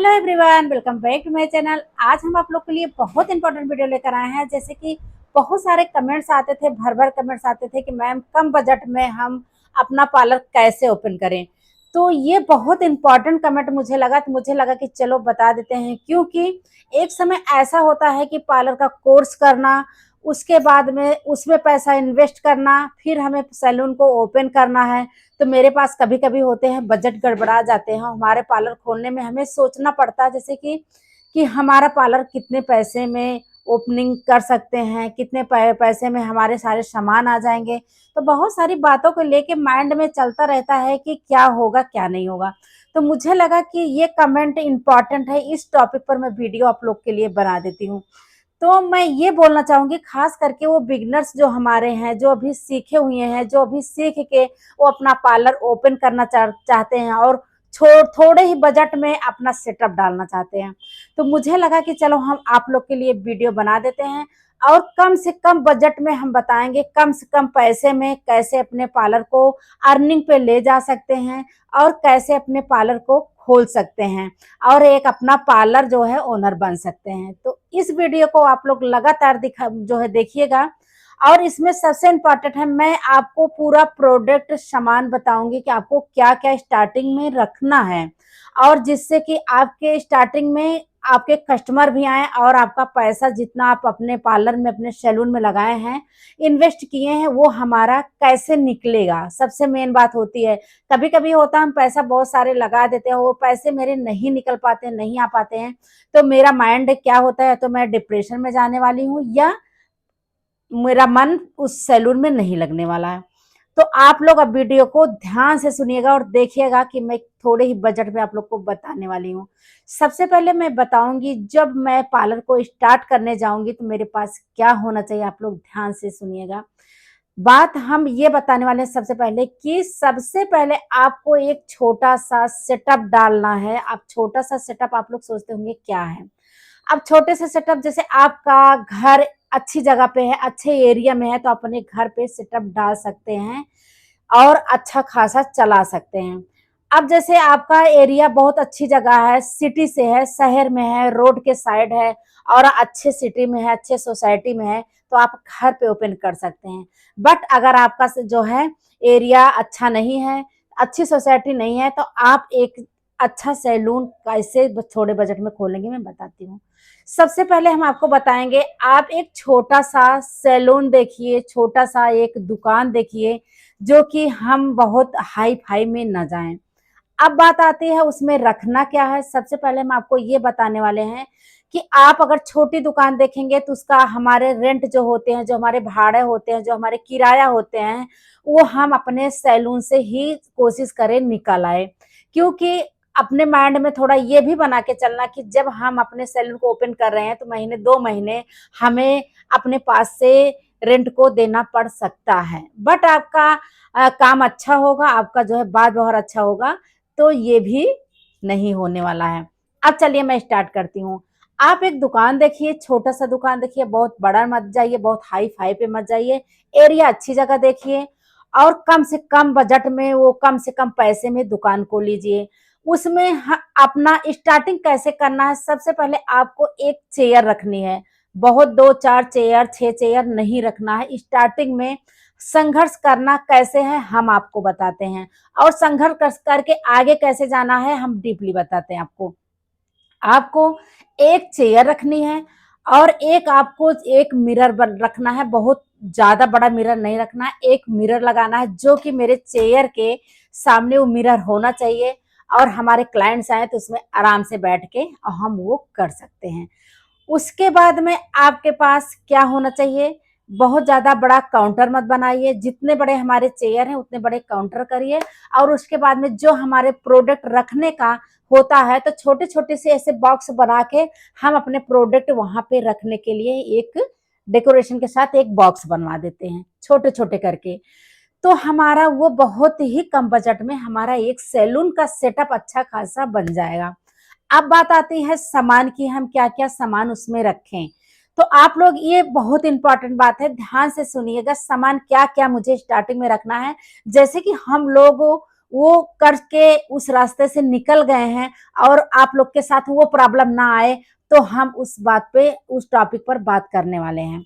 Hello everyone, welcome back to my channel. आज हम आप लोग के लिए बहुत इंपॉर्टेंट वीडियो लेकर आए हैं। जैसे कि बहुत सारे कमेंट्स आते थे, भर भर कमेंट्स आते थे कि मैम कम बजट में हम अपना पार्लर कैसे ओपन करें। तो ये बहुत इंपॉर्टेंट कमेंट मुझे लगा कि चलो बता देते हैं, क्योंकि एक समय ऐसा होता है कि पार्लर का कोर्स करना, उसके बाद में उसमें पैसा इन्वेस्ट करना, फिर हमें सैलून को ओपन करना है। तो मेरे पास कभी कभी होते हैं बजट गड़बड़ा जाते हैं, हमारे पार्लर खोलने में हमें सोचना पड़ता है जैसे कि हमारा पार्लर कितने पैसे में ओपनिंग कर सकते हैं, कितने पैसे में हमारे सारे सामान आ जाएंगे। तो बहुत सारी बातों को लेके माइंड में चलता रहता है कि क्या होगा क्या नहीं होगा। तो मुझे लगा कि ये कमेंट इम्पॉर्टेंट है, इस टॉपिक पर मैं वीडियो आप लोग के लिए बना देती हूँ। तो मैं ये बोलना चाहूंगी, खास करके वो बिगनर्स जो हमारे हैं, जो अभी सीखे हुए हैं, जो अभी सीख के वो अपना पार्लर ओपन करना चाहते हैं और थोड़े ही बजट में अपना सेटअप डालना चाहते हैं। तो मुझे लगा कि चलो हम आप लोग के लिए वीडियो बना देते हैं और कम से कम बजट में हम बताएंगे, कम से कम पैसे में कैसे अपने पार्लर को अर्निंग पे ले जा सकते हैं और कैसे अपने पार्लर को खोल सकते हैं और एक अपना पार्लर जो है ओनर बन सकते हैं। तो इस वीडियो को आप लोग लगातार देखिएगा। और इसमें सबसे इम्पोर्टेंट है, मैं आपको पूरा प्रोडक्ट सामान बताऊंगी कि आपको क्या क्या स्टार्टिंग में रखना है, और जिससे कि आपके स्टार्टिंग में आपके कस्टमर भी आए और आपका पैसा जितना आप अपने पार्लर में, अपने सैलून में लगाए हैं, इन्वेस्ट किए हैं, वो हमारा कैसे निकलेगा, सबसे मेन बात होती है। कभी कभी होता है हम पैसा बहुत सारे लगा देते हैं, वो पैसे मेरे नहीं निकल पाते, नहीं आ पाते हैं। तो मेरा माइंड क्या होता है, तो मैं डिप्रेशन में जाने वाली हूँ या मेरा मन उस सैलून में नहीं लगने वाला है। तो आप लोग अब वीडियो को ध्यान से सुनिएगा और देखिएगा कि मैं थोड़े ही बजट में आप लोग को बताने वाली हूँ। सबसे पहले मैं बताऊंगी, जब मैं पार्लर को स्टार्ट करने जाऊंगी तो मेरे पास क्या होना चाहिए, आप लोग ध्यान से सुनिएगा। बात हम ये बताने वाले हैं सबसे पहले कि सबसे पहले आपको एक छोटा सा सेटअप डालना है। आप छोटा सा सेटअप आप लोग सोचते होंगे क्या है। अब छोटे से सेटअप, जैसे आपका घर अच्छी जगह पे है, अच्छे एरिया में है, तो अपने घर पे सेटअप डाल सकते हैं और अच्छा खासा चला सकते हैं। अब जैसे आपका एरिया बहुत अच्छी जगह है, सिटी से है, शहर में है, रोड के साइड है और अच्छे सिटी में है, अच्छे सोसाइटी में है, तो आप घर पे ओपन कर सकते हैं। बट अगर आपका जो है एरिया अच्छा नहीं है, अच्छी सोसाइटी नहीं है, तो आप एक अच्छा सैलून कैसे थोड़े बजट में खोलेंगे, मैं बताती हूँ। सबसे पहले हम आपको बताएंगे, आप एक छोटा सा सैलून देखिए, छोटा सा एक दुकान देखिए, जो कि हम बहुत हाई फाई में न जाएं। अब बात आती है उसमें रखना क्या है। सबसे पहले हम आपको ये बताने वाले हैं कि आप अगर छोटी दुकान देखेंगे तो उसका हमारे रेंट जो होते हैं, जो हमारे भाड़े होते हैं, जो हमारे किराया होते हैं, वो हम अपने सैलून से ही कोशिश करें निकल आए। क्योंकि अपने माइंड में थोड़ा ये भी बना के चलना कि जब हम अपने सैलून को ओपन कर रहे हैं तो महीने 2 महीने हमें अपने पास से रेंट को देना पड़ सकता है। बट आपका काम अच्छा होगा, आपका जो है बात व्यवहार अच्छा होगा, तो ये भी नहीं होने वाला है। अब चलिए मैं स्टार्ट करती हूँ। आप एक दुकान देखिए, छोटा सा दुकान देखिए, बहुत बड़ा मत जाइए, बहुत हाई फाई पे मत जाइए, एरिया अच्छी जगह देखिए और कम से कम बजट में, वो कम से कम पैसे में दुकान को लीजिए। उसमें अपना स्टार्टिंग कैसे करना है, सबसे पहले आपको एक चेयर रखनी है। बहुत 2 4 चेयर 6 चेयर नहीं रखना है। स्टार्टिंग में संघर्ष करना कैसे है हम आपको बताते हैं, और संघर्ष करके आगे कैसे जाना है हम डीपली बताते हैं आपको। आपको एक चेयर रखनी है और एक आपको एक मिरर रखना है। बहुत ज्यादा बड़ा मिरर नहीं रखना है, एक मिरर लगाना है जो कि मेरे चेयर के सामने वो मिरर होना चाहिए, और हमारे क्लाइंट्स आए तो उसमें आराम से बैठ के हम वो कर सकते हैं। उसके बाद में आपके पास क्या होना चाहिए, बहुत ज्यादा बड़ा काउंटर मत बनाइए, जितने बड़े हमारे चेयर हैं उतने बड़े काउंटर करिए। और उसके बाद में जो हमारे प्रोडक्ट रखने का होता है, तो छोटे छोटे से ऐसे बॉक्स बना के हम अपने प्रोडक्ट वहां पे रखने के लिए एक डेकोरेशन के साथ एक बॉक्स बनवा देते हैं, छोटे छोटे करके। तो हमारा वो बहुत ही कम बजट में हमारा एक सैलून का सेटअप अच्छा खासा बन जाएगा। अब बात आती है सामान की, हम क्या क्या सामान उसमें रखें। तो आप लोग, ये बहुत इंपॉर्टेंट बात है, ध्यान से सुनिएगा, सामान क्या क्या मुझे स्टार्टिंग में रखना है। जैसे कि हम लोग वो करके उस रास्ते से निकल गए हैं और आप लोग के साथ वो प्रॉब्लम ना आए, तो हम उस बात पे, उस टॉपिक पर बात करने वाले हैं।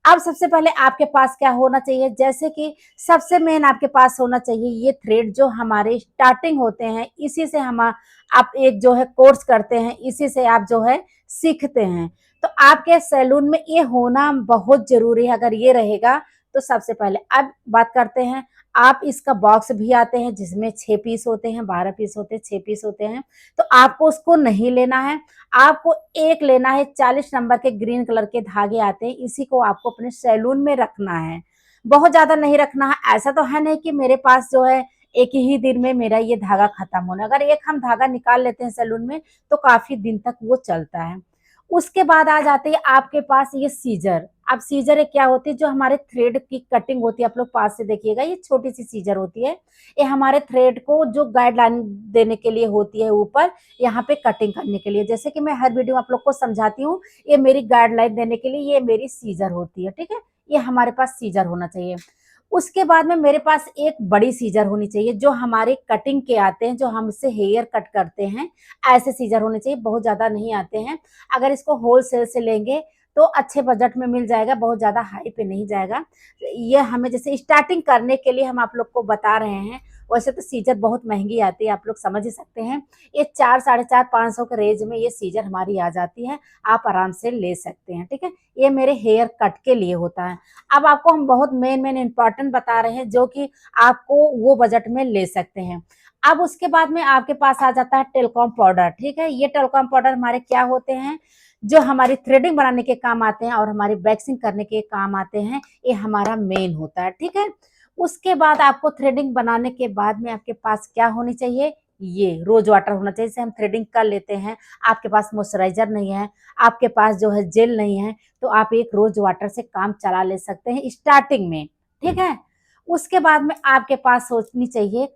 अब सबसे पहले आपके पास क्या होना चाहिए, जैसे कि सबसे मेन आपके पास होना चाहिए ये थ्रेड जो हमारे स्टार्टिंग होते हैं, इसी से हम आप एक जो है कोर्स करते हैं, इसी से आप जो है सीखते हैं। तो आपके सैलून में ये होना बहुत जरूरी है। अगर ये रहेगा तो सबसे पहले अब बात करते हैं। आप इसका बॉक्स भी आते हैं जिसमें 6 पीस होते हैं, 12 पीस होते हैं, 6 पीस होते हैं। तो आपको उसको नहीं लेना है, आपको एक लेना है। 40 नंबर के ग्रीन कलर के धागे आते हैं, इसी को आपको अपने सैलून में रखना है। बहुत ज्यादा नहीं रखना है। ऐसा तो है नहीं कि मेरे पास जो है एक ही दिन में मेरा ये धागा खत्म होना। अगर एक हम धागा निकाल लेते हैं सैलून में तो काफी दिन तक वो चलता है। उसके बाद आ जाती है आपके पास ये सीजर। अब सीजर क्या होती है, जो हमारे थ्रेड की कटिंग होती है, आप लोग पास से देखिएगा, ये छोटी सी सीजर होती है। ये हमारे थ्रेड को जो गाइडलाइन देने के लिए होती है, ऊपर यहाँ पे कटिंग करने के लिए। जैसे कि मैं हर वीडियो आप लोग को समझाती हूँ, ये मेरी गाइडलाइन देने के लिए ये मेरी सीजर होती है, ठीक है। ये हमारे पास सीजर होना चाहिए। उसके बाद में मेरे पास एक बड़ी सीजर होनी चाहिए, जो हमारे कटिंग के आते हैं, जो हमसे हेयर कट करते हैं, ऐसे सीजर होने चाहिए। बहुत ज्यादा नहीं आते हैं। अगर इसको होलसेल से लेंगे तो अच्छे बजट में मिल जाएगा, बहुत ज्यादा हाई पे नहीं जाएगा। ये हमें जैसे स्टार्टिंग करने के लिए हम आप लोग को बता रहे हैं। वैसे तो सीजर बहुत महंगी आती है, आप लोग समझ ही सकते हैं। ये 4, 4.5, 500 के रेंज में ये सीजर हमारी आ जाती है। आप आराम से ले सकते हैं, ठीक है। ये मेरे हेयर कट के लिए होता है। अब आपको हम बहुत मेन मेन इंपॉर्टेंट बता रहे हैं, जो कि आपको वो बजट में ले सकते हैं। अब उसके बाद में आपके पास आ जाता है टेलकॉम पाउडर, ठीक है। ये टेलकॉम पाउडर हमारे क्या होते हैं, जो हमारी थ्रेडिंग बनाने के काम आते हैं और हमारी वैक्सिंग करने के काम आते हैं। ये हमारा मेन होता है, ठीक है। उसके बाद आपको थ्रेडिंग बनाने के बाद में आपके पास क्या होनी चाहिए, ये रोज वाटर होना चाहिए। जैसे हम थ्रेडिंग कर लेते हैं, आपके पास मॉइस्चराइजर नहीं है, आपके पास जो है जेल नहीं है, तो आप एक रोज वाटर से काम चला ले सकते हैं स्टार्टिंग में, ठीक है। उसके बाद में आपके पास होनी चाहिए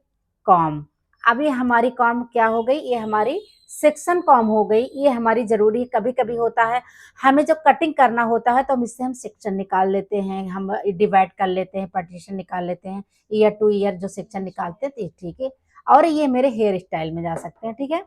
कॉम। अभी हमारी कॉम क्या हो गई, ये हमारी सेक्शन कॉम हो गई। ये हमारी जरूरी कभी कभी होता है, हमें जो कटिंग करना होता है तो हम इससे हम सेक्शन निकाल लेते हैं, हम डिवाइड कर लेते हैं, पार्टीशन निकाल लेते हैं, ईयर टू ईयर जो सेक्शन निकालते हैं, तो ठीक है। और ये मेरे हेयर स्टाइल में जा सकते हैं, ठीक है।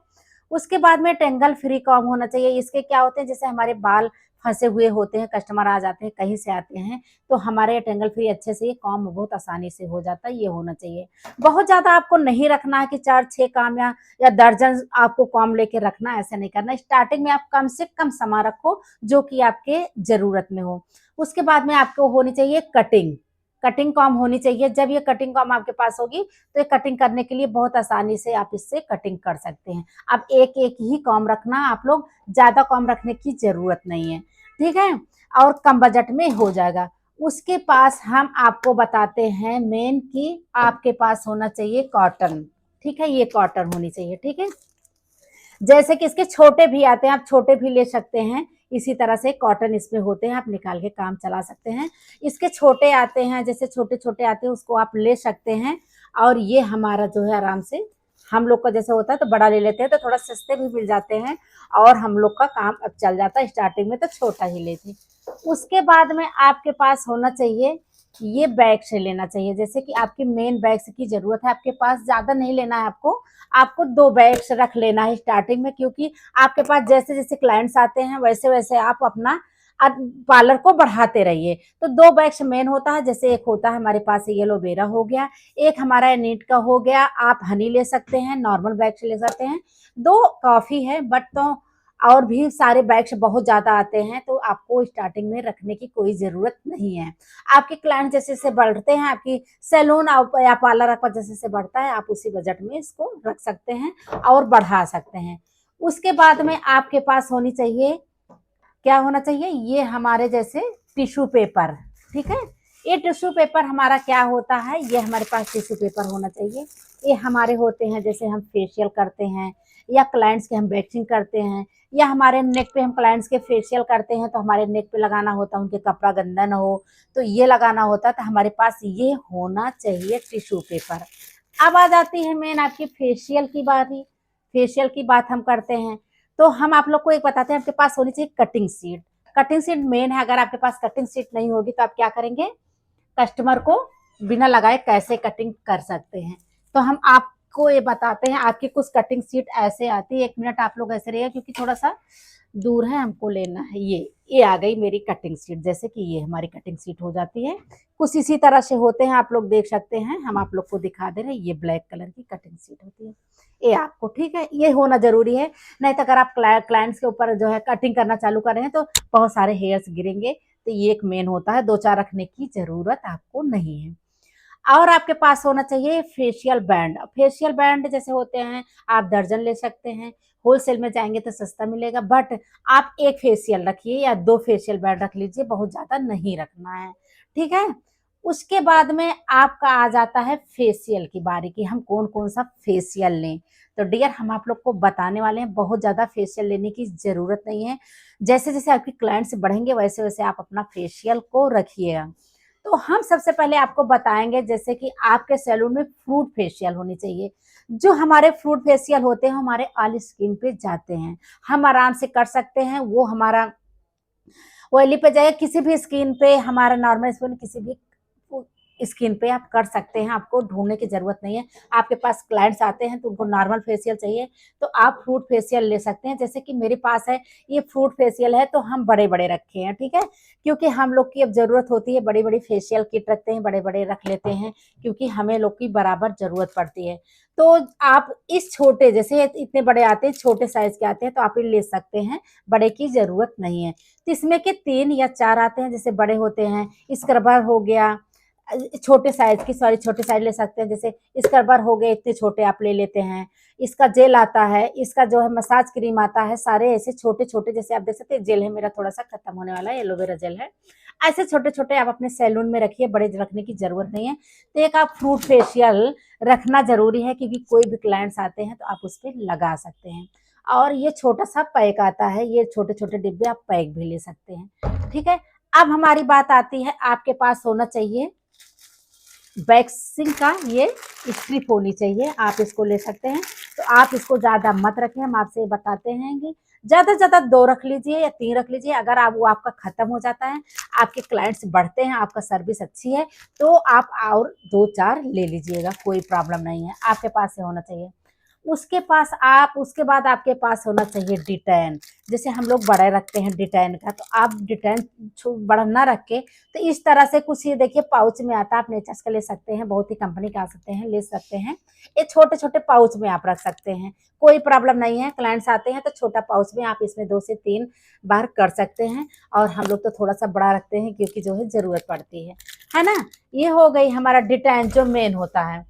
उसके बाद में टेंगल फ्री कॉम होना चाहिए। इसके क्या होते हैं, जैसे हमारे बाल फंसे हुए होते हैं, कस्टमर आ जाते हैं, कहीं से आते हैं, तो हमारे टेंगल फ्री अच्छे से ये कॉम बहुत आसानी से हो जाता है। ये होना चाहिए। बहुत ज्यादा आपको नहीं रखना है कि 4-6 काम या दर्जन आपको कॉम लेके रखना, ऐसा नहीं करना। स्टार्टिंग में आप कम से कम सामान रखो जो कि आपके जरूरत में हो। उसके बाद में आपको होनी चाहिए कटिंग। कटिंग कॉम होनी चाहिए। जब ये कटिंग कॉम आपके पास होगी तो ये कटिंग करने के लिए बहुत आसानी से आप इससे कटिंग कर सकते हैं। अब एक एक ही कॉम रखना, आप लोग ज्यादा कॉम रखने की जरूरत नहीं है, ठीक है। और कम बजट में हो जाएगा। उसके पास हम आपको बताते हैं मेन कि आपके पास होना चाहिए कॉटन, ठीक है। ये कॉटन होनी चाहिए, ठीक है। जैसे कि इसके छोटे भी आते हैं, आप छोटे भी ले सकते हैं। इसी तरह से कॉटन इसमें होते हैं, आप निकाल के काम चला सकते हैं। इसके छोटे आते हैं, जैसे छोटे छोटे आते हैं, उसको आप ले सकते हैं। और ये हमारा जो है आराम से हम लोग का जैसे होता है तो बड़ा ले लेते हैं, तो थोड़ा सस्ते भी मिल जाते हैं और हम लोग का काम अब चल जाता है। स्टार्टिंग में तो छोटा ही लेते। उसके बाद में आपके पास होना चाहिए, ये बैग से लेना चाहिए। जैसे कि आपकी मेन बैग्स की जरूरत है, आपके पास ज्यादा नहीं लेना है। आपको 2 बैग्स रख लेना है स्टार्टिंग में, क्योंकि आपके पास जैसे जैसे क्लाइंट्स आते हैं वैसे वैसे आप अपना पार्लर को बढ़ाते रहिए। तो 2 बैग्स मेन होता है। जैसे एक होता है हमारे पास एलोवेरा हो गया, एक हमारा नीट का हो गया, आप हनी ले सकते हैं, नॉर्मल बैग से ले सकते हैं। 2 काफी है, बट तो और भी सारे बैग्स बहुत ज्यादा आते हैं, तो आपको स्टार्टिंग में रखने की कोई जरूरत नहीं है। आपके क्लाइंट जैसे जैसे बढ़ते हैं, आपकी सैलून या पार्लर आपका जैसे जैसे बढ़ता है, आप उसी बजट में इसको रख सकते हैं और बढ़ा सकते हैं। उसके बाद में आपके पास होनी चाहिए, क्या होना चाहिए, ये हमारे जैसे टिश्यू पेपर, ठीक है। ये टिश्यू पेपर हमारा क्या होता है, ये हमारे पास टिश्यू पेपर होना चाहिए। ये हमारे होते हैं, जैसे हम फेशियल करते हैं या क्लाइंट्स के हम वैक्सिंग करते हैं, या हमारे नेक पे हम क्लाइंट्स के फेशियल करते हैं, तो हमारे नेक पे लगाना होता है, उनके कपड़ा गंदा ना हो तो ये लगाना होता है, तो हमारे पास ये होना चाहिए टिश्यू पेपर। अब आ जाती है मेन आपकी फेशियल की बारी। फेशियल की बात हम करते हैं, तो हम आप लोग को एक बताते हैं, आपके पास होनी चाहिए cutting sheet. Cutting sheet main है। अगर आपके पास कटिंग शीट नहीं होगी तो आप क्या करेंगे, कस्टमर को बिना लगाए कैसे कटिंग कर सकते हैं। तो हम आप आपको ये बताते हैं, आपकी कुछ कटिंग सीट ऐसे आती है। 1 मिनट आप लोग ऐसे रहिए क्योंकि थोड़ा सा दूर है, हमको लेना है। ये आ गई मेरी कटिंग सीट, जैसे कि ये हमारी कटिंग सीट हो जाती है। कुछ इसी तरह से होते हैं, आप लोग देख सकते हैं, हम आप लोग को दिखा दे रहे हैं। ये ब्लैक कलर की कटिंग सीट होती है, ये आपको ठीक है, ये होना जरूरी है। नहीं तो अगर आप क्लाइंट्स के ऊपर जो है कटिंग करना चालू कर रहे हैं तो बहुत सारे हेयर्स गिरेंगे। तो ये एक मेन होता है, 2-4 रखने की जरूरत आपको नहीं है। और आपके पास होना चाहिए फेशियल बैंड। फेशियल बैंड जैसे होते हैं, आप दर्जन ले सकते हैं। होलसेल में जाएंगे तो सस्ता मिलेगा, बट आप एक फेशियल रखिए या 2 फेशियल बैंड रख लीजिए, बहुत ज्यादा नहीं रखना है, ठीक है। उसके बाद में आपका आ जाता है फेशियल की बारी की, हम कौन कौन सा फेशियल लें। तो डियर, हम आप लोग को बताने वाले हैं, बहुत ज्यादा फेशियल लेने की जरूरत नहीं है। जैसे जैसे आपके क्लाइंट्स बढ़ेंगे वैसे वैसे आप अपना फेशियल को रखिएगा। तो हम सबसे पहले आपको बताएंगे, जैसे कि आपके सैलून में फ्रूट फेशियल होनी चाहिए। जो हमारे फ्रूट फेशियल होते हैं हमारे ऑयल स्किन पे जाते हैं, हम आराम से कर सकते हैं। वो हमारा ऑयली पे जाए, किसी भी स्किन पे, हमारा नॉर्मल स्किन, किसी भी स्किन पे आप कर सकते हैं, आपको ढूंढने की जरूरत नहीं है। आपके पास क्लाइंट्स आते हैं तो उनको नॉर्मल फेशियल चाहिए तो आप फ्रूट फेशियल ले सकते हैं। जैसे कि मेरे पास है, ये फ्रूट फेशियल है तो हम बड़े बड़े रखे हैं, ठीक है, क्योंकि हम लोग की अब जरूरत होती है, बड़ी बड़ी फेशियल किट रखते हैं, बड़े बड़े रख लेते हैं, क्योंकि हमें लोग की बराबर जरूरत पड़ती है। तो आप इस छोटे, जैसे इतने बड़े आते हैं, छोटे साइज के आते हैं तो आप ये ले सकते हैं, बड़े की जरूरत नहीं है। तो इसमें के 3 या 4 आते हैं, जैसे बड़े होते हैं, स्क्रबर हो गया, छोटे साइज की, सॉरी छोटे साइज ले सकते हैं, जैसे स्क्रबर हो गए, इतने छोटे आप ले लेते हैं। इसका जेल आता है, इसका जो है मसाज क्रीम आता है, सारे ऐसे छोटे छोटे, जैसे आप देख सकते हैं, जेल है मेरा थोड़ा सा खत्म होने वाला है, एलोवेरा जेल है। ऐसे छोटे छोटे आप अपने सैलून में रखिए, बड़े रखने की जरूरत नहीं है। तो एक आप फ्रूट फेशियल रखना जरूरी है, क्योंकि कोई भी क्लाइंट्स आते हैं तो आप उस पर लगा सकते हैं। और ये छोटा सा पैक आता है, ये छोटे छोटे डिब्बे आप पैक भी ले सकते हैं, ठीक है। अब हमारी बात आती है, आपके पास होना चाहिए वैक्सिंग का, ये स्ट्रिप होनी चाहिए, आप इसको ले सकते हैं। तो आप इसको ज्यादा मत रखें, हम आपसे बताते हैं कि ज्यादा से ज्यादा 2 रख लीजिए या 3 रख लीजिए। अगर आप वो आपका खत्म हो जाता है, आपके क्लाइंट्स बढ़ते हैं, आपका सर्विस अच्छी है, तो आप और 2-4 ले लीजिएगा, कोई प्रॉब्लम नहीं है, आपके पास से होना चाहिए। उसके बाद आपके पास होना चाहिए डिटेन। जैसे हम लोग बड़ा रखते हैं डिटेन का, तो आप डिटेन बड़ा ना रख के, तो इस तरह से कुछ, ये देखिए पाउच में आता है, आप नेचर्स का ले सकते हैं, बहुत ही कंपनी का आ सकते हैं, ले सकते हैं। ये छोटे छोटे पाउच में आप रख सकते हैं, कोई प्रॉब्लम नहीं है। क्लाइंट्स आते हैं तो छोटा पाउच में आप इसमें 2 से 3 बार कर सकते हैं। और हम लोग तो थोड़ा सा बड़ा रखते हैं, क्योंकि जो है जरूरत पड़ती है ना। ये हो गई हमारा डिटेन जो मेन होता है।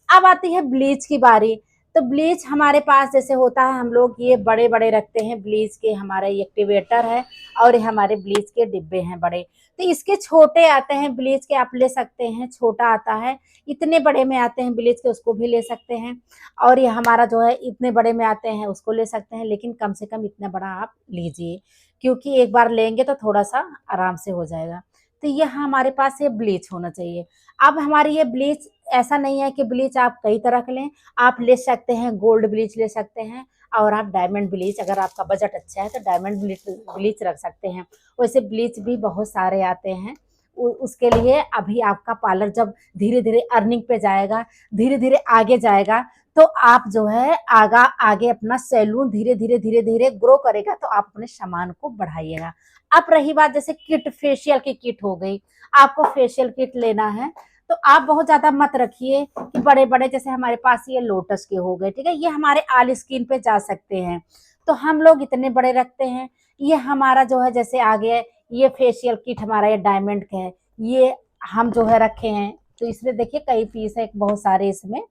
अब आती है ब्लीच की बारी। तो ब्लीच हमारे पास जैसे होता है, हम लोग ये बड़े बड़े रखते हैं ब्लीच के, हमारे एक्टिवेटर है और ये हमारे ब्लीच के डिब्बे हैं बड़े। तो इसके छोटे आते हैं ब्लीच के, आप ले सकते हैं, छोटा आता है, इतने बड़े में आते हैं ब्लीच के, उसको भी ले सकते हैं। और ये हमारा जो है इतने बड़े में आते हैं, उसको ले सकते हैं, लेकिन कम से कम इतना बड़ा आप लीजिए, क्योंकि एक बार लेंगे तो थोड़ा सा आराम से हो जाएगा। तो ये हमारे पास ये ब्लीच होना चाहिए। अब हमारी ये ब्लीच, ऐसा नहीं है कि ब्लीच आप कई तरह के लें, आप ले सकते हैं गोल्ड ब्लीच ले सकते हैं, और आप डायमंड ब्लीच, अगर आपका बजट अच्छा है तो डायमंड ब्लीच रख सकते हैं। वैसे ब्लीच भी बहुत सारे आते हैं। उसके लिए अभी आपका पार्लर जब धीरे धीरे अर्निंग पे जाएगा, धीरे धीरे आगे जाएगा, तो आप जो है आगे अपना सैलून धीरे धीरे धीरे धीरे ग्रो करेगा, तो आप अपने सामान को बढ़ाइएगा। अब रही बात, जैसे किट, फेशियल की किट हो गई, आपको फेशियल किट लेना है तो आप बहुत ज्यादा मत रखिए कि बड़े बड़े, जैसे हमारे पास ये लोटस के हो गए, ठीक है, ये हमारे ऑल स्किन पे जा सकते हैं, तो हम लोग इतने बड़े रखते हैं। ये हमारा जो है, जैसे आगे ये फेशियल किट हमारा ये डायमंड का है, ये हम जो है रखे हैं। तो इसमें देखिए कई पीस है, बहुत सारे इसमें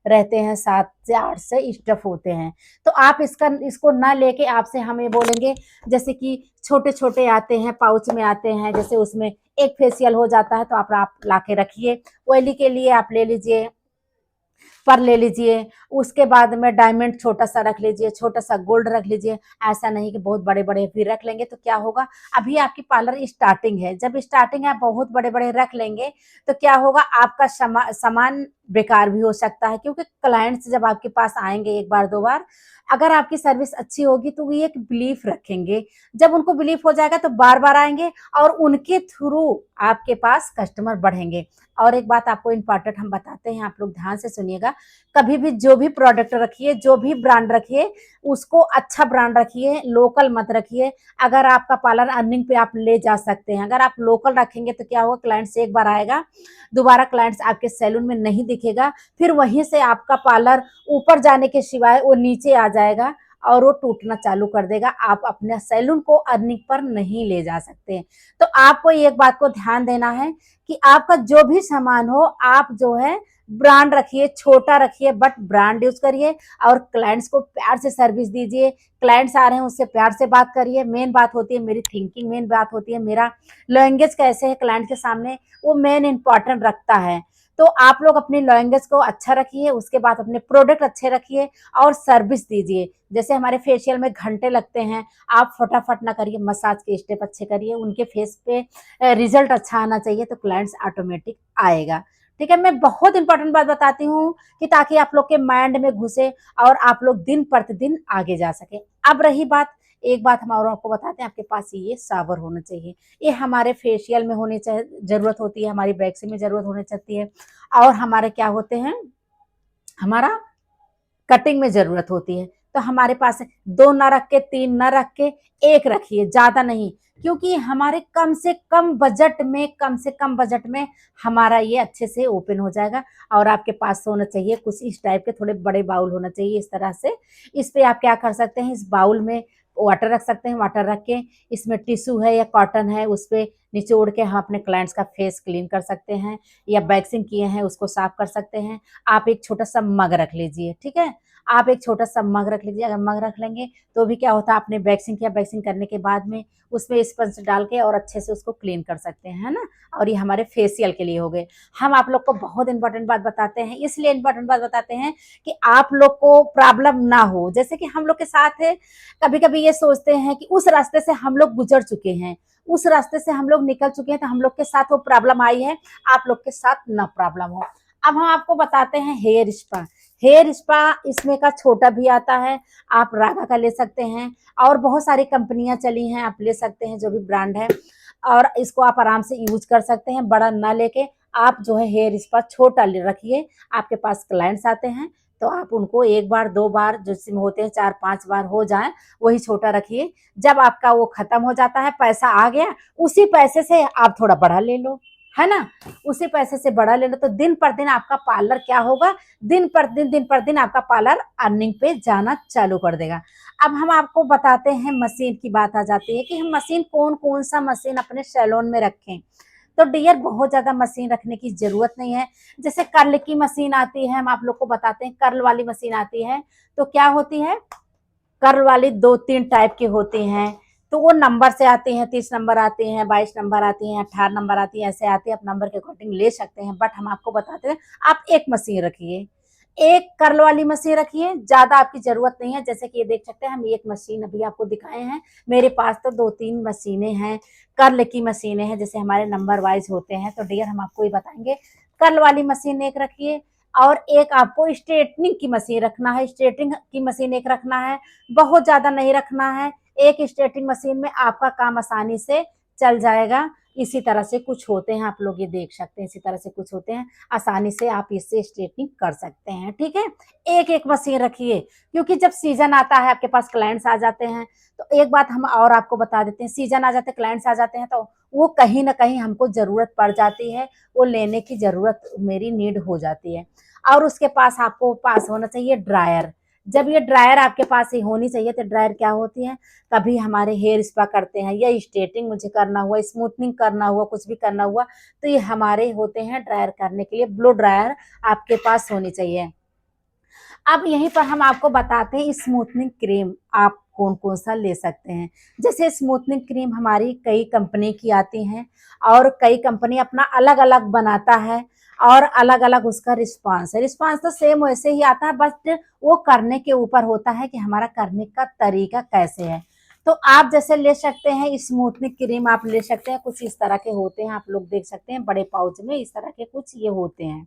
रहते हैं, 7 से 8 से स्टफ होते हैं। तो आप इसको ना लेके आपसे हमें बोलेंगे, जैसे कि छोटे छोटे आते हैं, पाउच में आते हैं, जैसे उसमें एक फेशियल हो जाता है, तो आप ला के रखिए। ऑयली के लिए आप ले लीजिए, पर ले लीजिए। उसके बाद में डायमंड छोटा सा रख लीजिए, छोटा सा गोल्ड रख लीजिए। ऐसा नहीं कि बहुत बड़े बड़े भी रख लेंगे तो क्या होगा, अभी आपकी पार्लर स्टार्टिंग है, जब स्टार्टिंग है आप बहुत बड़े बड़े रख लेंगे तो क्या होगा, आपका सामान बेकार भी हो सकता है। क्योंकि क्लाइंट्स जब आपके पास आएंगे 1-2 बार, अगर आपकी सर्विस अच्छी होगी तो वो एक बिलीफ रखेंगे, जब उनको बिलीफ हो जाएगा तो बार बार आएंगे, और उनके थ्रू आपके पास कस्टमर बढ़ेंगे। और एक बात आपको इम्पोर्टेंट हम बताते हैं, आप लोग ध्यान से सुनिएगा। कभी भी जो भी प्रोडक्ट रखिए, जो भी ब्रांड रखिए, उसको अच्छा ब्रांड रखिए, लोकल मत रखिए। अगर आपका पार्लर अर्निंग पे आप ले जा सकते हैं, अगर आप लोकल रखेंगे तो क्या होगा, क्लाइंट्स एक बार आएगा, दोबारा क्लाइंट्स आपके सैलून में नहीं दिखेगा, फिर वहीं से आपका पार्लर ऊपर जाने के सिवाय वो नीचे आ जाएगा और वो टूटना चालू कर देगा। आप अपने सैलून को अर्निंग पर नहीं ले जा सकते। तो आपको एक बात को ध्यान देना है कि आपका जो भी सामान हो, आप जो है ब्रांड रखिए, छोटा रखिए बट ब्रांड यूज करिए, और क्लाइंट्स को प्यार से सर्विस दीजिए। क्लाइंट्स आ रहे हैं उससे प्यार से बात करिए। मेन बात होती है मेरी थिंकिंग, मेन बात होती है मेरा लैंग्वेज कैसे है क्लाइंट के सामने, वो मेन इंपॉर्टेंट रखता है। तो आप लोग अपनी लैंग्वेज को अच्छा रखिए, उसके बाद अपने प्रोडक्ट अच्छे रखिए और सर्विस दीजिए। जैसे हमारे फेशियल में घंटे लगते हैं, आप फटाफट ना करिए, मसाज के स्टेप अच्छे करिए, उनके फेस पे रिजल्ट अच्छा आना चाहिए, तो क्लाइंट्स ऑटोमेटिक आएगा। ठीक है, मैं बहुत इंपॉर्टेंट बात बताती हूँ कि ताकि आप लोग के माइंड में घुसे और आप लोग दिन प्रतिदिन आगे जा सके। अब रही बात, एक बात हम और आपको बताते हैं, आपके पास ये सावर होना चाहिए। ये हमारे फेशियल में होने चाहिए, जरूरत होती है, हमारी वैक्सिंग में जरूरत होने चाहिए, और हमारे क्या होते हैं, हमारा कटिंग में जरूरत होती है। तो हमारे पास 2 ना रख के, 3 ना रख के, 1 रखिए, ज्यादा नहीं, क्योंकि हमारे कम से कम बजट में, कम से कम बजट में हमारा ये अच्छे से ओपन हो जाएगा। और आपके पास होना चाहिए कुछ इस टाइप के, थोड़े बड़े बाउल होना चाहिए इस तरह से। इस पे आप क्या कर सकते हैं, इस बाउल में वाटर रख सकते हैं, वाटर रख के इसमें टिश्यू है या कॉटन है, उस पे निचोड़ के हम अपने क्लाइंट्स का फेस क्लीन कर सकते हैं, या वैक्सिंग किए हैं उसको साफ कर सकते हैं। आप एक छोटा सा मग रख लीजिए, ठीक है, आप एक छोटा सा मग रख लीजिए। अगर मग रख लेंगे तो भी क्या होता है, आपने वैक्सिंग किया, वैक्सिंग करने के बाद में उसमें स्पंज डाल के और अच्छे से उसको क्लीन कर सकते हैं, है ना। और ये हमारे फेशियल के लिए हो गए। हम आप लोग को बहुत इंपॉर्टेंट बात बताते हैं, इसलिए इंपॉर्टेंट बात बताते हैं कि आप लोग को प्रॉब्लम ना हो। जैसे कि हम लोग के साथ है, कभी कभी ये सोचते हैं कि उस रास्ते से हम लोग गुजर चुके हैं, उस रास्ते से हम लोग निकल चुके हैं, तो हम लोग के साथ वो प्रॉब्लम आई है, आप लोग के साथ ना प्रॉब्लम हो। अब हम आपको बताते हैं हेयर स्पा। हेयर स्पा इसमें का छोटा भी आता है, आप रागा का ले सकते हैं, और बहुत सारी कंपनियां चली हैं, आप ले सकते हैं जो भी ब्रांड है, और इसको आप आराम से यूज कर सकते हैं। बड़ा ना लेके आप जो है हेयर स्पा छोटा रखिए। आपके पास क्लाइंट्स आते हैं तो आप उनको 1 बार 2 बार, जिसमें होते हैं 4-5 बार हो जाए, वही छोटा रखिए। जब आपका वो खत्म हो जाता है, पैसा आ गया, उसी पैसे से आप थोड़ा बड़ा ले लो, है ना, उसी पैसे से बड़ा ले लो। तो दिन पर दिन आपका पार्लर क्या होगा, दिन पर दिन आपका पार्लर अर्निंग पे जाना चालू कर देगा। अब हम आपको बताते हैं, मशीन की बात आ जाती है कि हम मशीन कौन कौन सा मशीन अपने सैलून में रखें। तो डियर, बहुत ज्यादा मशीन रखने की जरूरत नहीं है। जैसे कर्ल की मशीन आती है, हम आप लोग को बताते हैं, कर्ल वाली मशीन आती है, तो क्या होती है, कर्ल वाली 2-3 टाइप की होती हैं। तो वो नंबर से आती हैं, 30 नंबर आती हैं, 22 नंबर आती हैं, 18 नंबर आती हैं, ऐसे आती है, आप नंबर के अकॉर्डिंग ले सकते हैं। बट हम आपको बताते हैं, आप एक मशीन रखिए, एक कर्ल वाली मशीन रखिए, ज्यादा आपकी जरूरत नहीं है। जैसे कि ये देख सकते हैं, हम एक मशीन अभी आपको दिखाए हैं, मेरे पास तो 2-3 मशीनें हैं, कर्ल की मशीनें हैं, जैसे हमारे नंबर वाइज होते हैं। तो डियर, हम आपको ये बताएंगे, कर्ल वाली मशीन एक रखिए, और एक आपको स्ट्रेटनिंग की मशीन रखना है, स्ट्रेटनिंग की मशीन एक रखना है, बहुत ज्यादा नहीं रखना है। एक स्ट्रेटनिंग मशीन में आपका काम आसानी से चल जाएगा। इसी तरह से कुछ होते हैं, आप लोग ये देख सकते हैं, इसी तरह से कुछ होते हैं, आसानी से आप इससे स्ट्रेटनिंग कर सकते हैं, ठीक है। एक एक मशीन रखिए, क्योंकि जब सीजन आता है, आपके पास क्लाइंट्स आ जाते हैं, तो एक बात हम और आपको बता देते हैं, सीजन आ जाते हैं, क्लाइंट्स आ जाते हैं, तो वो कहीं ना कहीं हमको जरूरत पड़ जाती है, वो लेने की जरूरत मेरी नीड हो जाती है। और उसके पास आपको पास होना चाहिए ड्रायर। जब ये ड्रायर आपके पास ही होनी चाहिए, तो ड्रायर क्या होती है, कभी हमारे हेयर स्पा करते हैं, या स्ट्रेटिंग मुझे करना हुआ, स्मूथनिंग करना हुआ, कुछ भी करना हुआ, तो ये हमारे होते हैं ड्रायर करने के लिए। ब्लो ड्रायर आपके पास होनी चाहिए। अब यहीं पर हम आपको बताते हैं स्मूथनिंग क्रीम आप कौन कौन सा ले सकते हैं। जैसे स्मूथनिंग क्रीम हमारी कई कंपनी की आती हैं, और कई कंपनी अपना अलग अलग बनाता है, और अलग अलग उसका रिस्पांस है। रिस्पांस तो सेम वैसे ही आता है, बट वो करने के ऊपर होता है कि हमारा करने का तरीका कैसे है। तो आप जैसे ले सकते हैं स्मूथनिंग क्रीम, आप ले सकते हैं, कुछ इस तरह के होते हैं, आप लोग देख सकते हैं, बड़े पाउच में इस तरह के कुछ ये होते हैं,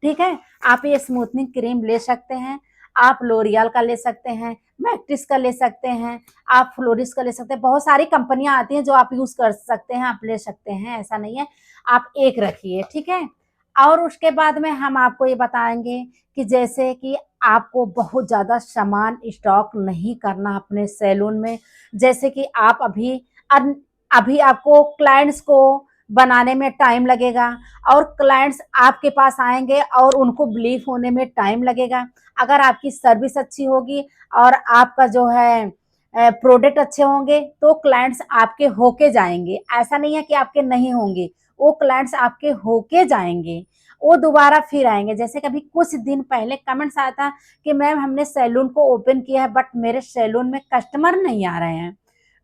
ठीक है। आप ये स्मूथनिंग क्रीम ले सकते हैं, आप लोरियल का ले सकते हैं, मैक्टिस का ले सकते हैं, आप फ्लोरिस का ले सकते हैं। बहुत सारी कंपनियां आती हैं जो आप यूज कर सकते हैं, आप ले सकते हैं, ऐसा नहीं है। आप एक रखिए, ठीक है। और उसके बाद में हम आपको ये बताएंगे कि जैसे कि आपको बहुत ज़्यादा सामान स्टॉक नहीं करना अपने सैलून में। जैसे कि आप अभी आपको क्लाइंट्स को बनाने में टाइम लगेगा और क्लाइंट्स आपके पास आएंगे और उनको बिलीव होने में टाइम लगेगा। अगर आपकी सर्विस अच्छी होगी और आपका जो है प्रोडक्ट अच्छे होंगे तो क्लाइंट्स आपके होके जाएंगे। ऐसा नहीं है कि आपके नहीं होंगे, वो क्लाइंट्स आपके होके जाएंगे, वो दोबारा फिर आएंगे। जैसे कभी कुछ दिन पहले कमेंट्स आया था कि मैम हमने सैलून को ओपन किया है बट मेरे सैलून में कस्टमर नहीं आ रहे हैं।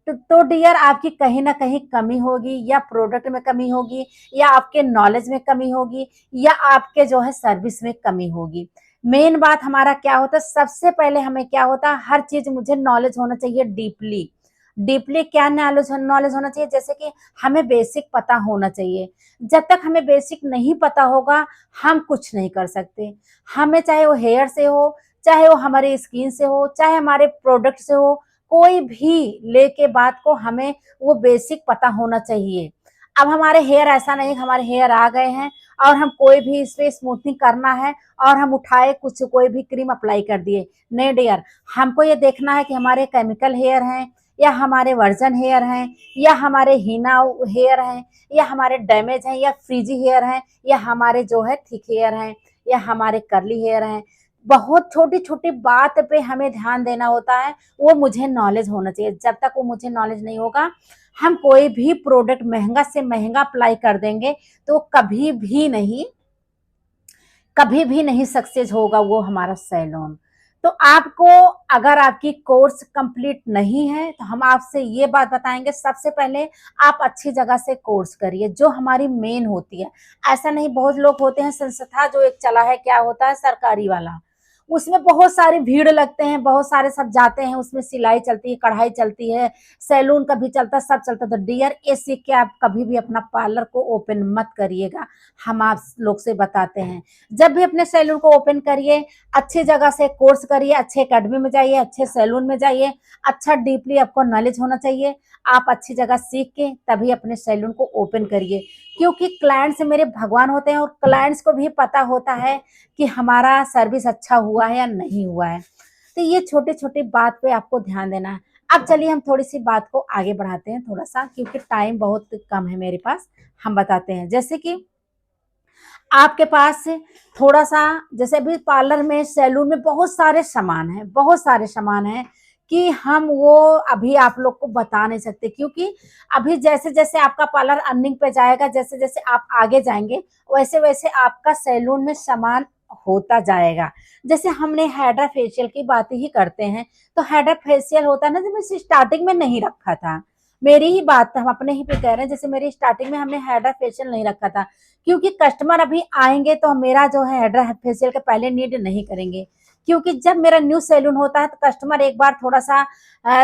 तो डियर आपकी कहीं ना कहीं कमी होगी, या प्रोडक्ट में कमी होगी, या आपके नॉलेज में कमी होगी, या आपके जो है सर्विस में कमी होगी। मेन बात हमारा क्या होता है, सबसे पहले हमें क्या होता है, हर चीज मुझे नॉलेज होना चाहिए डीपली। डीपली क्या नॉलेज नॉलेज होना चाहिए, जैसे कि हमें बेसिक पता होना चाहिए। जब तक हमें बेसिक नहीं पता होगा हम कुछ नहीं कर सकते। हमें चाहे वो हेयर से हो, चाहे वो हमारे स्किन से हो, चाहे हमारे प्रोडक्ट से हो, कोई भी लेके बात को हमें वो बेसिक पता होना चाहिए। अब हमारे हेयर ऐसा नहीं, हमारे हेयर आ गए हैं और हम कोई भी इस पे स्मूथनिंग करना है और हम उठाए कुछ कोई भी क्रीम अप्लाई कर दिए। नहीं डियर, हमको ये देखना है कि हमारे केमिकल हेयर हैं, या हमारे वर्जन हेयर हैं, या हमारे हीना हेयर हैं, या हमारे डैमेज हैं, या फ्रीजी हेयर हैं, या हमारे जो है थिक हेयर हैं, या हमारे कर्ली हेयर हैं। बहुत छोटी छोटी बात पे हमें ध्यान देना होता है, वो मुझे नॉलेज होना चाहिए। जब तक वो मुझे नॉलेज नहीं होगा हम कोई भी प्रोडक्ट महंगा से महंगा अप्लाई कर देंगे तो कभी भी नहीं सक्सेस होगा वो हमारा सैलून। तो आपको, अगर आपकी कोर्स कंप्लीट नहीं है तो हम आपसे ये बात बताएंगे, सबसे पहले आप अच्छी जगह से कोर्स करिए जो हमारी मेन होती है। ऐसा नहीं, बहुत लोग होते हैं संस्था जो एक चला है, क्या होता है सरकारी वाला, उसमें बहुत सारी भीड़ लगते हैं, बहुत सारे सब जाते हैं, उसमें सिलाई चलती है, कढ़ाई चलती है, सैलून का भी चलता है, सब चलता है। तो डियर ये सीख के आप कभी भी अपना पार्लर को ओपन मत करिएगा। हम आप लोग से बताते हैं, जब भी अपने सैलून को ओपन करिए अच्छी जगह से कोर्स करिए, अच्छे एकेडमी में जाइए, अच्छे सैलून में जाइए, अच्छा डीपली आपको नॉलेज होना चाहिए। आप अच्छी जगह सीख के तभी अपने सैलून को ओपन करिए, क्योंकि क्लाइंट्स मेरे भगवान होते हैं और क्लाइंट्स को भी पता होता है कि हमारा सर्विस अच्छा हुआ है या नहीं हुआ है। तो ये छोटी छोटी बात पे आपको ध्यान देना है। अब चलिए हम थोड़ी सी बात को आगे बढ़ाते हैं थोड़ा सा, क्योंकि टाइम बहुत कम है मेरे पास। हम बताते हैं जैसे कि आपके पास थोड़ा सा, जैसे अभी पार्लर में सैलून में बहुत सारे सामान हैं, बहुत सारे सामान हैं कि हम वो अभी आप लोग को बता नहीं सकते, क्योंकि अभी जैसे जैसे आपका पार्लर अर्निंग पे जाएगा, जैसे जैसे आप आगे जाएंगे वैसे वैसे आपका सैलून में सामान होता जाएगा। जैसे हमने हाइड्रा फेशियल की बात ही करते हैं, तो हाइड्रा फेशियल होता है ना, जो मैं स्टार्टिंग में नहीं रखा था, मेरी ही बात हम अपने ही पे कह रहे हैं। जैसे मेरी स्टार्टिंग में हमने हाइड्रा फेशियल नहीं रखा था, क्योंकि कस्टमर अभी आएंगे तो मेरा जो है हाइड्रा फेशियल के पहले नीड नहीं करेंगे, क्योंकि जब मेरा न्यू सैलून होता है तो कस्टमर एक बार थोड़ा सा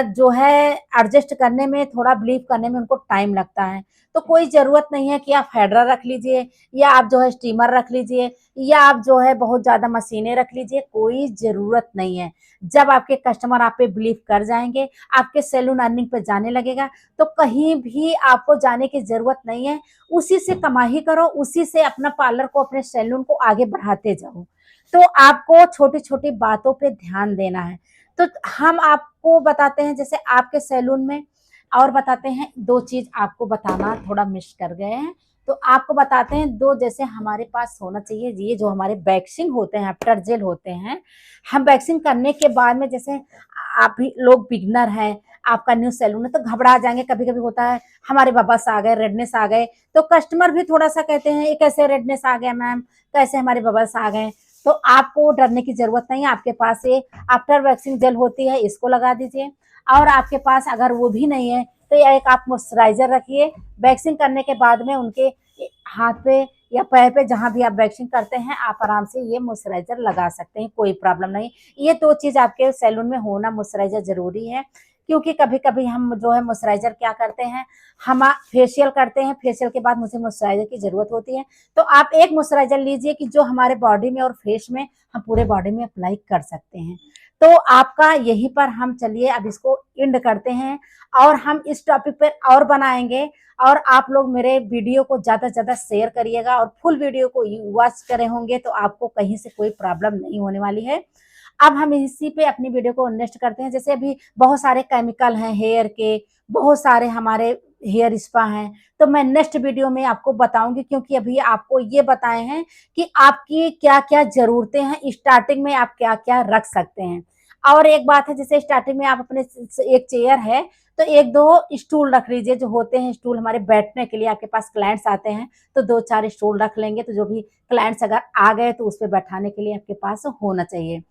जो है एडजस्ट करने में, थोड़ा बिलीव करने में उनको टाइम लगता है। तो कोई जरूरत नहीं है कि आप हाइड्रा रख लीजिए, या आप जो है स्टीमर रख लीजिए, या आप जो है बहुत ज्यादा मशीनें रख लीजिए, कोई जरूरत नहीं है। जब आपके कस्टमर आप पे बिलीव कर जाएंगे, आपके सैलून अर्निंग पे जाने लगेगा, तो कहीं भी आपको जाने की जरूरत नहीं है। उसी से कमाई करो, उसी से अपना पार्लर को, अपने सैलून को आगे बढ़ाते जाओ। तो आपको छोटी छोटी बातों पे ध्यान देना है। तो हम आपको बताते हैं, जैसे आपके सैलून में और बताते हैं, दो चीज आपको बताना थोड़ा मिस कर गए हैं, तो आपको बताते हैं दो। जैसे हमारे पास होना चाहिए ये जो हमारे वैक्सिंग होते हैं, आफ्टर जेल होते हैं, हम वैक्सिंग करने के बाद में, जैसे आप भी लोग बिगनर हैं, आपका न्यू सैलून है तो घबरा जाएंगे, कभी कभी होता है हमारे बबल्स आ गए, रेडनेस आ गए, तो कस्टमर भी थोड़ा सा कहते हैं ये कैसे रेडनेस आ गया मैम, कैसे हमारे बबल्स आ गए। तो आपको डरने की जरूरत नहीं है, आपके पास ये आफ्टर वैक्सिंग जेल होती है, इसको लगा दीजिए। और आपके पास अगर वो भी नहीं है तो एक आप मॉइस्चराइजर रखिए, वैक्सिंग करने के बाद में उनके हाथ पे या पैर पे जहां भी आप वैक्सिंग करते हैं आप आराम से ये मॉइस्चराइजर लगा सकते हैं, कोई प्रॉब्लम नहीं। ये दो चीज आपके सैलून में होना, मॉइस्चराइजर जरूरी है, क्योंकि कभी कभी हम जो है मॉइस्चराइजर क्या करते हैं, हम फेशियल करते हैं, फेशियल के बाद मुझे मॉइस्चराइजर की जरूरत होती है। तो आप एक मॉइस्चराइजर लीजिए कि जो हमारे बॉडी में और फेस में हम पूरे बॉडी में अप्लाई कर सकते हैं। तो आपका यहीं पर हम चलिए अब इसको एंड करते हैं, और हम इस टॉपिक पर और बनाएंगे। और आप लोग मेरे वीडियो को ज़्यादा से ज़्यादा शेयर करिएगा और फुल वीडियो को वॉच करे होंगे, तो आपको कहीं से कोई प्रॉब्लम नहीं होने वाली है। अब हम इसी पे अपनी वीडियो को नेक्स्ट करते हैं। जैसे अभी बहुत सारे केमिकल हैं हेयर के, बहुत सारे हमारे हेयर स्पा हैं, तो मैं नेक्स्ट वीडियो में आपको बताऊंगी, क्योंकि अभी आपको ये बताए हैं कि आपकी क्या क्या जरूरतें हैं, स्टार्टिंग में आप क्या क्या रख सकते हैं। और एक बात है, जैसे स्टार्टिंग में आप अपने एक चेयर है तो एक दो स्टूल रख लीजिए, जो होते हैं स्टूल हमारे बैठने के लिए। आपके पास क्लाइंट्स आते हैं तो दो चार स्टूल रख लेंगे, तो जो भी क्लाइंट्स अगर आ गए तो उस पर बैठाने के लिए आपके पास होना चाहिए।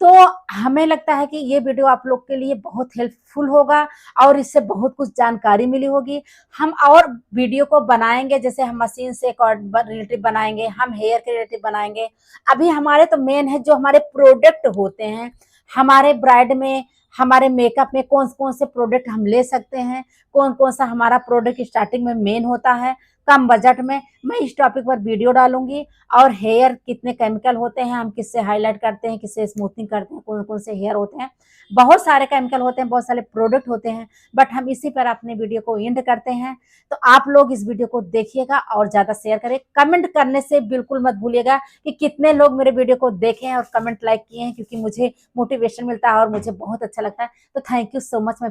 तो हमें लगता है कि ये वीडियो आप लोग के लिए बहुत हेल्पफुल होगा और इससे बहुत कुछ जानकारी मिली होगी। हम और वीडियो को बनाएंगे, जैसे हम मशीन से रिलेटिव बनाएंगे, हम हेयर के रिलेटिव बनाएंगे। अभी हमारे तो मेन है जो हमारे प्रोडक्ट होते हैं, हमारे ब्राइड में, हमारे मेकअप में कौन कौन से प्रोडक्ट हम ले सकते हैं, कौन कौन सा हमारा प्रोडक्ट स्टार्टिंग में मेन होता है कम बजट में, मैं इस टॉपिक पर वीडियो डालूंगी। और हेयर कितने केमिकल होते हैं, हम किससे हाईलाइट करते हैं, किससे स्मूथिंग करते हैं, कौन कौन से हेयर होते हैं, बहुत सारे केमिकल होते हैं, बहुत सारे प्रोडक्ट होते हैं। बट हम इसी पर अपने वीडियो को एंड करते हैं। तो आप लोग इस वीडियो को देखिएगा और ज्यादा शेयर करें, कमेंट करने से बिल्कुल मत भूलिएगा कि कितने लोग मेरे वीडियो को देखे हैं और कमेंट लाइक किए हैं, क्योंकि मुझे मोटिवेशन मिलता है और मुझे बहुत अच्छा लगता है। तो थैंक यू सो मच। मैं